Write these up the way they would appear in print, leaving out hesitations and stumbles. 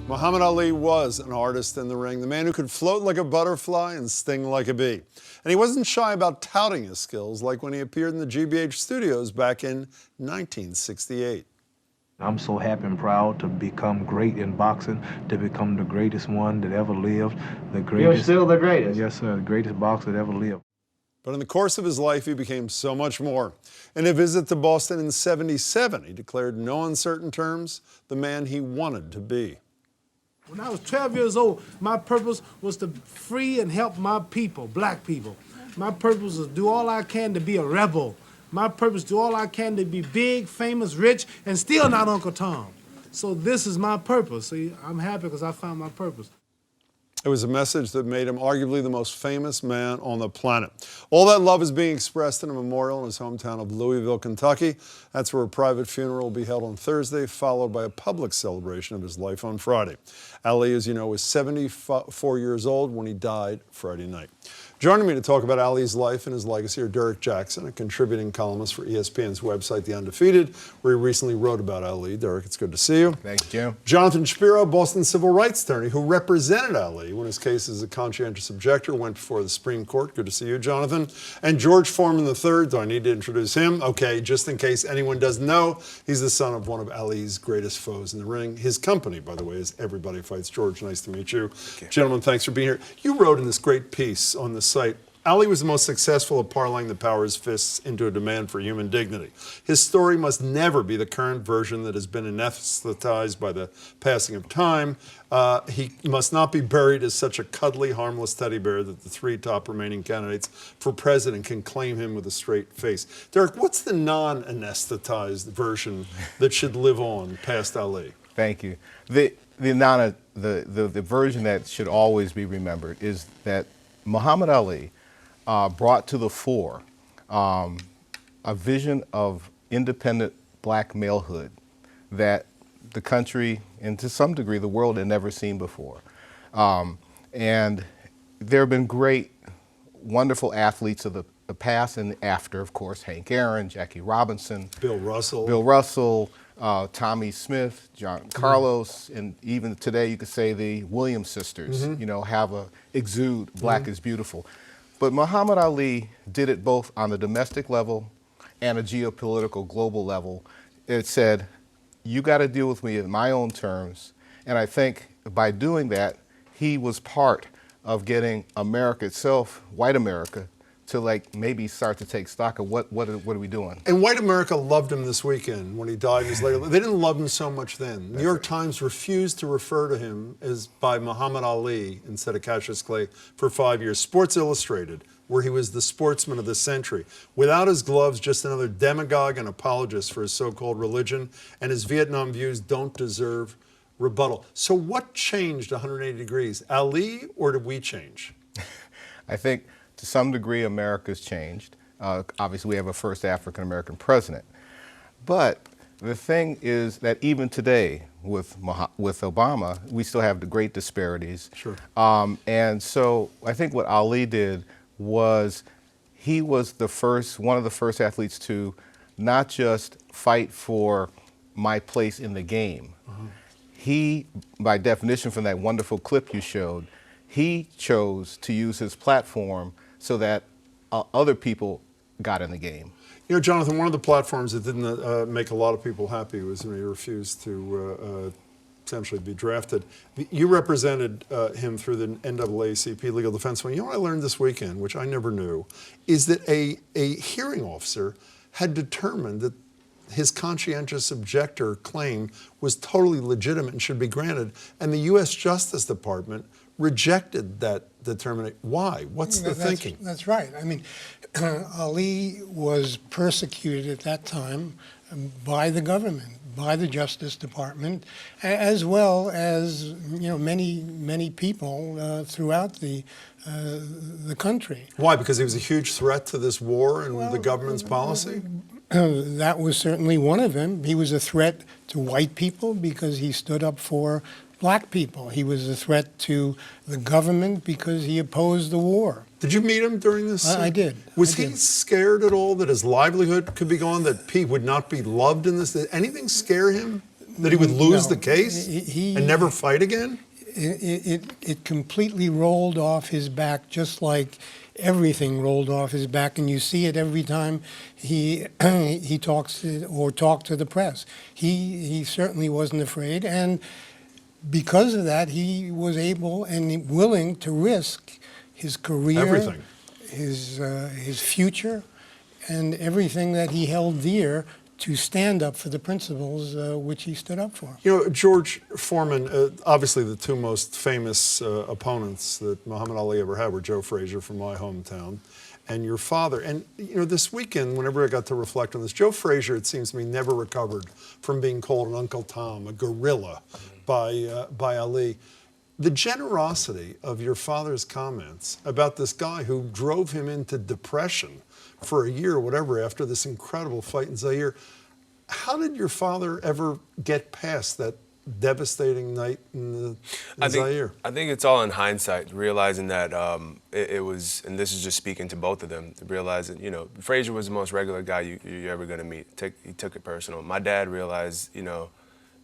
Muhammad Ali was an artist in the ring, the man who could float like a butterfly and sting like a bee. And he wasn't shy about touting his skills, like when he appeared in the GBH studios back in 1968. I'm so happy and proud to become great in boxing, to become the greatest one that ever lived. The greatest. You're still the greatest? Yes, sir, the greatest boxer that ever lived. But in the course of his life, he became so much more. In a visit to Boston in '77, he declared in no uncertain terms the man he wanted to be. When I was 12 years old, my purpose was to free and help my people, black people. My purpose was to do all I can to be a rebel. My purpose is to do all I can to be big, famous, rich, and still not Uncle Tom. So this is my purpose. See, I'm happy because I found my purpose. It was a message that made him arguably the most famous man on the planet. All that love is being expressed in a memorial in his hometown of Louisville, Kentucky. That's where a private funeral will be held on Thursday, followed by a public celebration of his life on Friday. Ali, as you know, was 74 years old when he died Friday night. Joining me to talk about Ali's life and his legacy are Derek Jackson, a contributing columnist for ESPN's website, The Undefeated, where he recently wrote about Ali. Derek, it's good to see you. Thanks, Jim. Jonathan Shapiro, Boston civil rights attorney, who represented Ali when his case as a conscientious objector went before the Supreme Court. Good to see you, Jonathan. And George Foreman III, do I need to introduce him? Okay, just in case anyone doesn't know, he's the son of one of Ali's greatest foes in the ring. His company, by the way, is Everybody Fights George. Nice to meet you. Okay. Gentlemen, thanks for being here. You wrote in this great piece on the site, Ali was the most successful at parlaying the power of his fists into a demand for human dignity. His story must never be the current version that has been anesthetized by the passing of time. He must not be buried as such a cuddly, harmless teddy bear that the three top remaining candidates for president can claim him with a straight face. Derek, what's the non-anesthetized version that should live on past Ali? Thank you. The version that should always be remembered is that Muhammad Ali brought to the fore a vision of independent black malehood that the country, and to some degree the world, had never seen before. And there have been great, wonderful athletes of the past and after, of course, Hank Aaron, Jackie Robinson, Bill Russell, Tommy Smith, John Carlos, and even today you could say the Williams sisters, you know, exude black is beautiful. But Muhammad Ali did it both on the domestic level and a geopolitical global level. It said, you got to deal with me in my own terms. And I think by doing that, he was part of getting America itself, white America, to maybe start to take stock of what are we doing. And white America loved him this weekend when he died his later. They didn't love him so much then. New York Times refused to refer to him as by Muhammad Ali instead of Cassius Clay for 5 years. Sports Illustrated, where he was the sportsman of the century. Without his gloves, just another demagogue and apologist for his so-called religion, and his Vietnam views don't deserve rebuttal. So what changed 180 degrees? Ali, or did we change? I think to some degree, America's changed. Obviously, we have a first African-American president. But the thing is that even today, with Obama, we still have the great disparities. Sure. And so I think what Ali did was he was one of the first athletes to not just fight for my place in the game. He, by definition from that wonderful clip you showed, he chose to use his platform so that other people got in the game. You know, Jonathan, one of the platforms that didn't make a lot of people happy was when he refused to essentially be drafted. You represented him through the NAACP Legal Defense Fund. You know what I learned this weekend, which I never knew, is that a hearing officer had determined that his conscientious objector claim was totally legitimate and should be granted, and the U.S. Justice Department rejected that determination. Why? What's the thinking? That's right. I mean, Ali was persecuted at that time by the government, by the Justice Department, as well as many people throughout the country. Why? Because he was a huge threat to this war and the government's policy? That was certainly one of them. He was a threat to white people because he stood up for black people. He was a threat to the government because he opposed the war. Did you meet him during this? I did. Was he scared at all that his livelihood could be gone, that he would not be loved in this? Did anything scare him? That he would lose No. the case and never fight again? It completely rolled off his back, just like everything rolled off his back, and you see it every time he talks or talked to the press. He certainly wasn't afraid, and because of that, he was able and willing to risk his career, Everything. his future, and everything that he held dear to stand up for the principles which he stood up for. You know, George Foreman, obviously the two most famous opponents that Muhammad Ali ever had were Joe Frazier from my hometown and your father. And, you know, this weekend, whenever I got to reflect on this, Joe Frazier, it seems to me, never recovered from being called an Uncle Tom, a gorilla by Ali. The generosity of your father's comments about this guy who drove him into depression for a year or whatever after this incredible fight in Zaire. How did your father ever get past that devastating night in Zaire? I think it's all in hindsight, realizing that it was, and this is just speaking to both of them, realizing, you know, Frazier was the most regular guy you're ever going to meet. He took it personal. My dad realized, you know,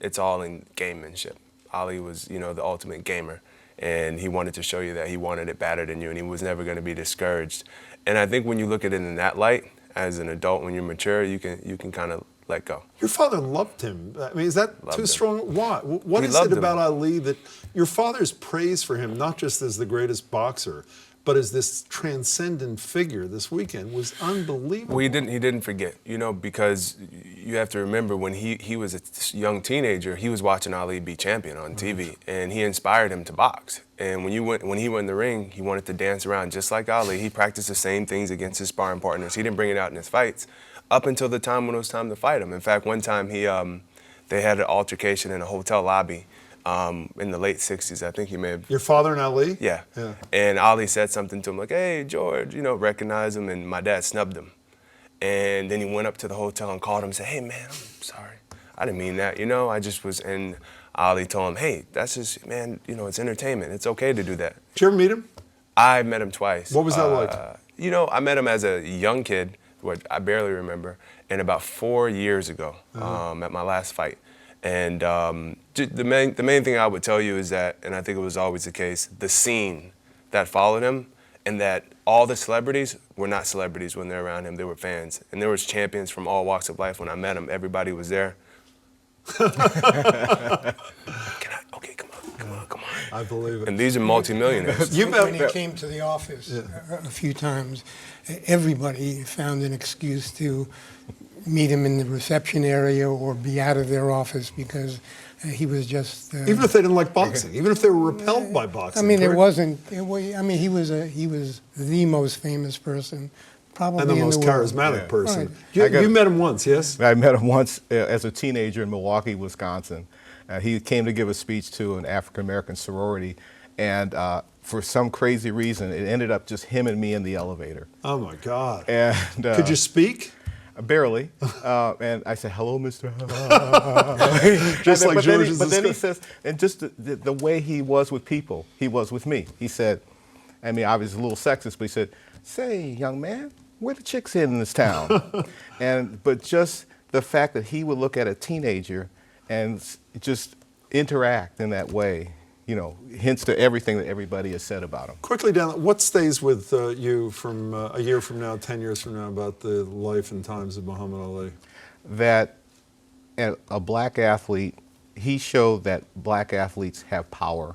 it's all in gamemanship. Ali was, you know, the ultimate gamer, and he wanted to show you that he wanted it better than you, and he was never going to be discouraged. And I think when you look at it in that light, as an adult, when you're mature, you can kind of let go. Your father loved him. I mean, is that Loved too him. strong? Why? What He is it loved him. about Ali that your father's praise for him, not just as the greatest boxer, but as this transcendent figure this weekend, was unbelievable? Well, he didn't forget, you know, because you have to remember when he was a young teenager, he was watching Ali be champion on TV, and he inspired him to box. And when he went in the ring, he wanted to dance around just like Ali. He practiced the same things against his sparring partners. He didn't bring it out in his fights up until the time when it was time to fight him. In fact, one time they had an altercation in a hotel lobby in the late 60s. I think he may have. Your father and Ali? Yeah. Yeah. And Ali said something to him like, "Hey, George," you know, recognized him, and my dad snubbed him. And then he went up to the hotel and called him and said, "Hey, man, I'm sorry. I didn't mean that, you know, I just was," and Ali told him, "Hey, that's just, man, you know, it's entertainment. It's okay to do that." Did you ever meet him? I met him twice. What was that like? You know, I met him as a young kid, what I barely remember, and about 4 years ago at my last fight. And the main thing I would tell you is that, and I think it was always the case, the scene that followed him, and that all the celebrities were not celebrities when they're around him, they were fans. And there was champions from all walks of life. When I met him, everybody was there. Okay, come on. I believe it. And these are multimillionaires. When he came to the office a few times, everybody found an excuse to meet him in the reception area or be out of their office because he was just. Even if they didn't like boxing, even if they were repelled by boxing. I mean, correct? he was the most famous person, probably And the in most the world. charismatic person. Right. You met him once, yes? I met him once as a teenager in Milwaukee, Wisconsin. He came to give a speech to an African-American sorority, and for some crazy reason, it ended up just him and me in the elevator. Oh, my God. And Could you speak? Barely. And I said, "Hello, Mr. Just like George is But then he describing. says, and just the way he was with people, he was with me. He said, I mean, I was a little sexist, but he said, "Say, young man, where the chicks in this town?" But just the fact that he would look at a teenager and just interact in that way, you know, hints to everything that everybody has said about him. Quickly down, what stays with you from a year from now, 10 years from now, about the life and times of Muhammad Ali? That a black athlete, he showed that black athletes have power,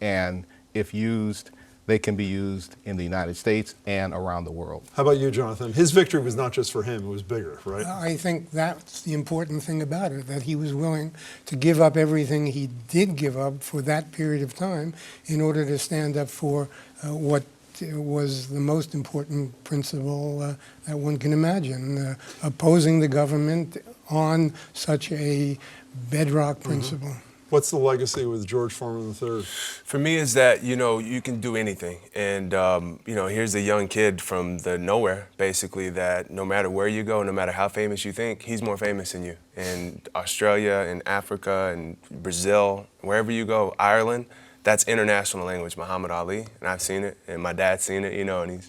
and if used, they can be used in the United States and around the world. How about you, Jonathan? His victory was not just for him, it was bigger, right? I think that's the important thing about it, that he was willing to give up everything he did give up for that period of time in order to stand up for what was the most important principle that one can imagine, opposing the government on such a bedrock principle. What's the legacy with George Foreman III? For me is that, you know, you can do anything. And, you know, here's a young kid from the nowhere, basically, that no matter where you go, no matter how famous you think, he's more famous than you. In Australia, in Africa, in Brazil, wherever you go, Ireland, that's international language, Muhammad Ali. And I've seen it, and my dad's seen it, you know, and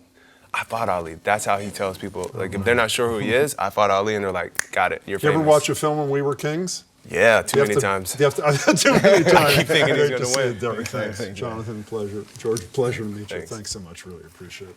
I fought Ali. That's how he tells people. Like, if they're not sure who he is, I fought Ali, and they're like, got it, you're You famous. ever watch a film when We Were Kings? Yeah, too You have many to- times. You have to, too many times. keep thinking he's Great to gonna see win. you, Derek. Thanks, Jonathan. Pleasure. George, pleasure to meet you. Thanks. Thanks so much. Really appreciate it.